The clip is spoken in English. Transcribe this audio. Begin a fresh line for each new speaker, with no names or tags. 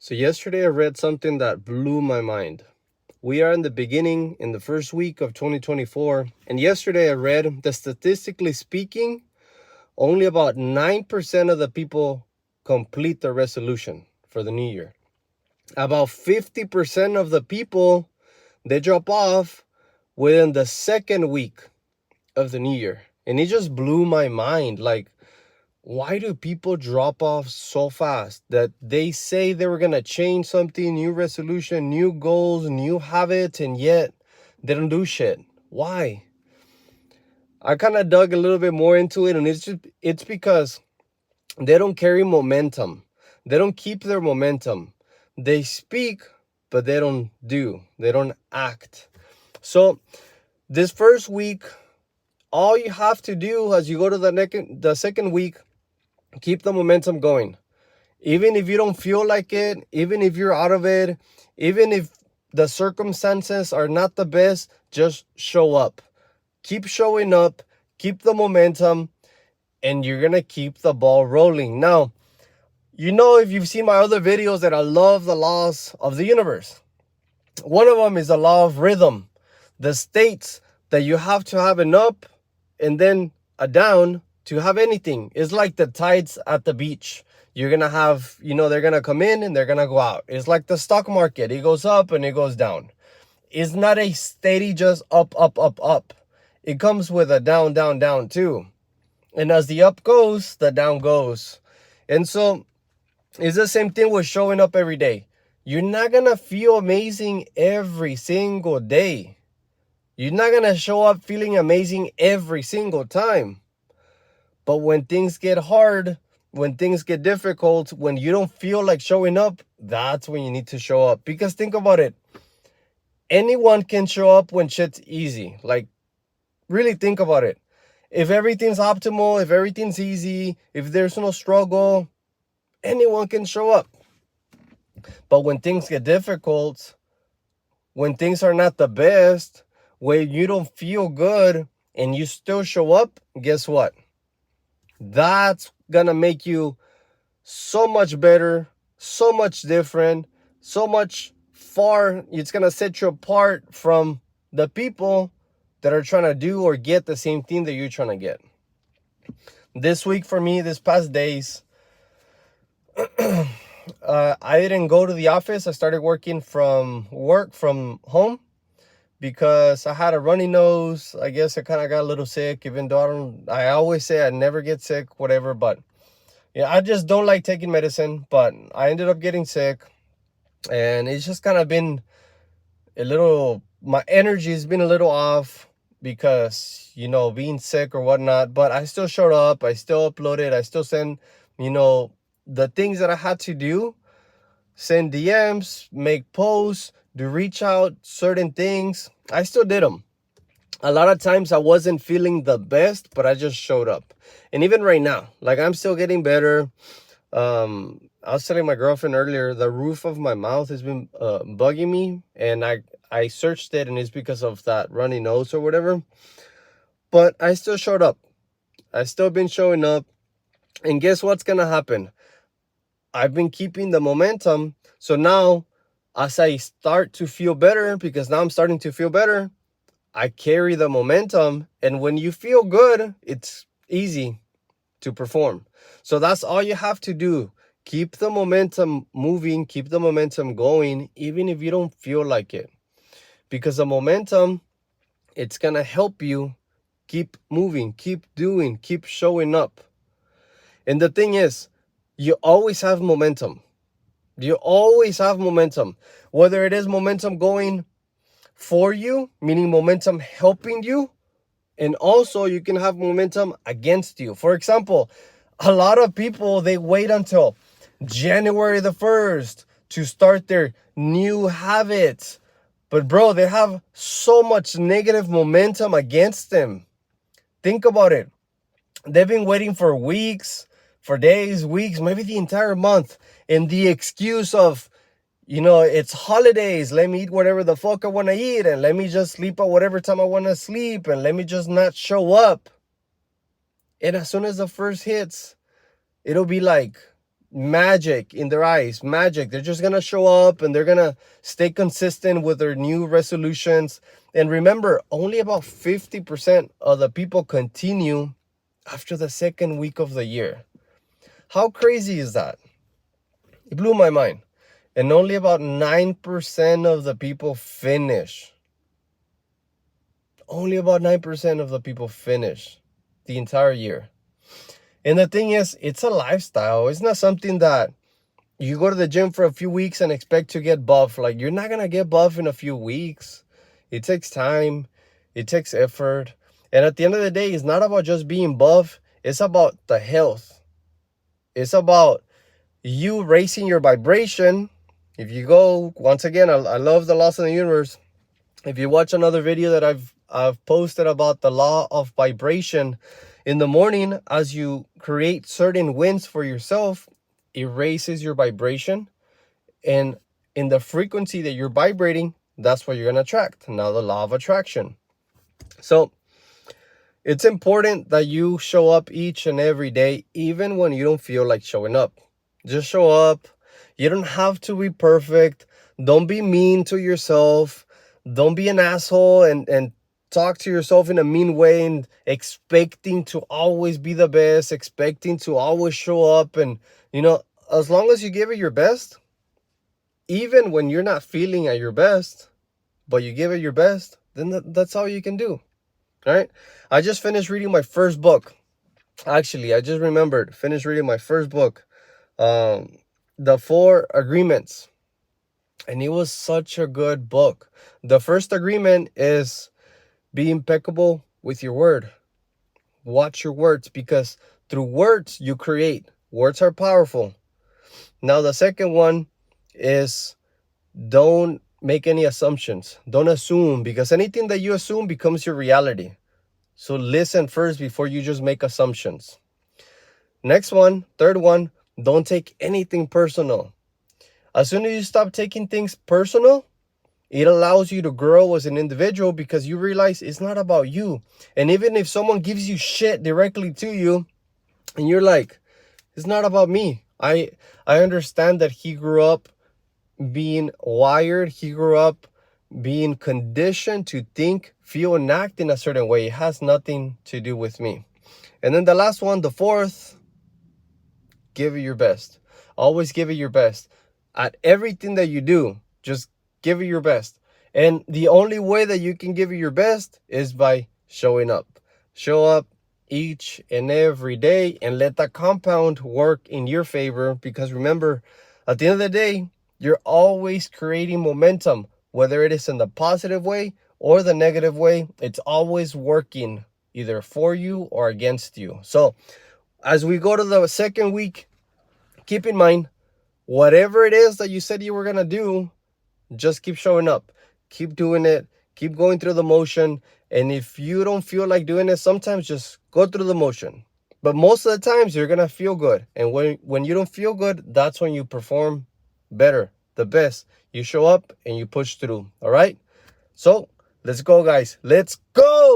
So yesterday I read something that blew my mind. We are in the first week of 2024, and yesterday I read that statistically speaking, only about 9% of the people complete their resolution for the new year. About 50% of the people, they drop off within the second week of the new year. And it just blew my mind. Like, why do people drop off so fast that they say they were going to change something, new resolution, new goals, new habits, and yet they don't do shit? Why? I kind of dug a little bit more into it, and it's because they don't carry momentum. They don't keep their momentum. They speak, but they don't do. They don't act. So this first week, all you have to do as you go to the second week, keep the momentum going. Even if you don't feel like it, even if you're out of it, even if the circumstances are not the best, just show up. Keep showing up, keep the momentum, and you're going to keep the ball rolling. Now, if you've seen my other videos, that I love the laws of the universe. One of them is the law of rhythm. The states that you have to have an up and then a down to have anything. It's like the tides at the beach. You're going to have, they're going to come in and they're going to go out. It's like the stock market. It goes up and it goes down. It's not a steady just up, up, up, up. It comes with a down, down, down too. And as the up goes, the down goes. And so it's the same thing with showing up every day. You're not going to feel amazing every single day. You're not going to show up feeling amazing every single time. But when things get hard, when things get difficult, when you don't feel like showing up, that's when you need to show up. Because think about it. Anyone can show up when shit's easy. Like, really think about it. If everything's optimal, if everything's easy, if there's no struggle, anyone can show up. But when things get difficult, when things are not the best, when you don't feel good and you still show up, guess what? That's gonna make you so much better, so much different, so much far. It's gonna set you apart from the people that are trying to do or get the same thing that you're trying to get. This week for me, this past days, I didn't go to the office. I started working from home because I had a runny nose. I guess I kind of got a little sick, even though I always say I never get sick, whatever. But yeah, I just don't like taking medicine. But I ended up getting sick, and it's just kind of been my energy has been a little off because, being sick or whatnot. But I still showed up. I still uploaded. I still sent, the things that I had to do, send DMs, make posts, to reach out certain things. I still did them. A lot of times I wasn't feeling the best, but I just showed up. And even right now, like, I'm still getting better. I was telling my girlfriend earlier, the roof of my mouth has been bugging me, and I searched it, and it's because of that runny nose or whatever. But I still showed up. I still been showing up. And guess what's gonna happen? I've been keeping the momentum. So now, as I start to feel better, because now I'm starting to feel better, I carry the momentum. And when you feel good, it's easy to perform. So that's all you have to do. Keep the momentum moving, keep the momentum going, even if you don't feel like it. Because the momentum, it's going to help you keep moving, keep doing, keep showing up. And the thing is, you always have momentum. You always have momentum. Whether it is momentum going for you, meaning momentum helping you, and also you can have momentum against you. For example, a lot of people, they wait until January the 1st to start their new habits. But bro, they have so much negative momentum against them. Think about it. They've been waiting for weeks, for days, weeks, maybe the entire month. And the excuse of, it's holidays. Let me eat whatever the fuck I want to eat. And let me just sleep at whatever time I want to sleep. And let me just not show up. And as soon as the first hits, it'll be like magic in their eyes, magic. They're just gonna show up and they're gonna stay consistent with their new resolutions. And remember, only about 50% of the people continue after the second week of the year. How crazy is that? It blew my mind. And only about 9% of the people finish. Only about 9% of the people finish the entire year. And the thing is, it's a lifestyle. It's not something that you go to the gym for a few weeks and expect to get buff. Like, you're not going to get buff in a few weeks. It takes time. It takes effort. And at the end of the day, it's not about just being buff. It's about the health. It's about you raising your vibration. If you go, once again, I love the laws of the universe. If you watch another video that I've posted about the law of vibration, in the morning, as you create certain wins for yourself, it raises your vibration. And in the frequency that you're vibrating, that's what you're going to attract. Now, the law of attraction. So it's important that you show up each and every day, even when you don't feel like showing up. Just show up. You don't have to be perfect. Don't be mean to yourself. Don't be an asshole and talk to yourself in a mean way and expecting to always be the best, expecting to always show up. And, as long as you give it your best, even when you're not feeling at your best, but you give it your best, then that's all you can do. All right. I just finished reading my first book. Actually, I just remembered, finished reading my first book, The 4 Agreements. And it was such a good book. The first agreement is be impeccable with your word. Watch your words, because through words you create. Words are powerful. Now, the second one is don't make any assumptions. Don't assume, because anything that you assume becomes your reality. So listen first before you just make assumptions. Next one, third one, don't take anything personal. As soon as you stop taking things personal, it allows you to grow as an individual, because you realize it's not about you. And even if someone gives you shit directly to you and you're like, it's not about me. I understand that he grew up being wired. He grew up being conditioned to think, feel, and act in a certain way. It has nothing to do with me. And then the last one, the fourth, give it your best. Always give it your best. At everything that you do, just give it your best. And the only way that you can give it your best is by showing up. Show up each and every day and let that compound work in your favor. Because remember, at the end of the day, you're always creating momentum, whether it is in the positive way or the negative way. It's always working either for you or against you. So as we go to the second week, keep in mind, whatever it is that you said you were going to do, just keep showing up. Keep doing it. Keep going through the motion. And if you don't feel like doing it, sometimes just go through the motion. But most of the times, you're going to feel good. And when you don't feel good, that's when you perform better, the best. You show up and you push through. All right? So let's go, guys. Let's go.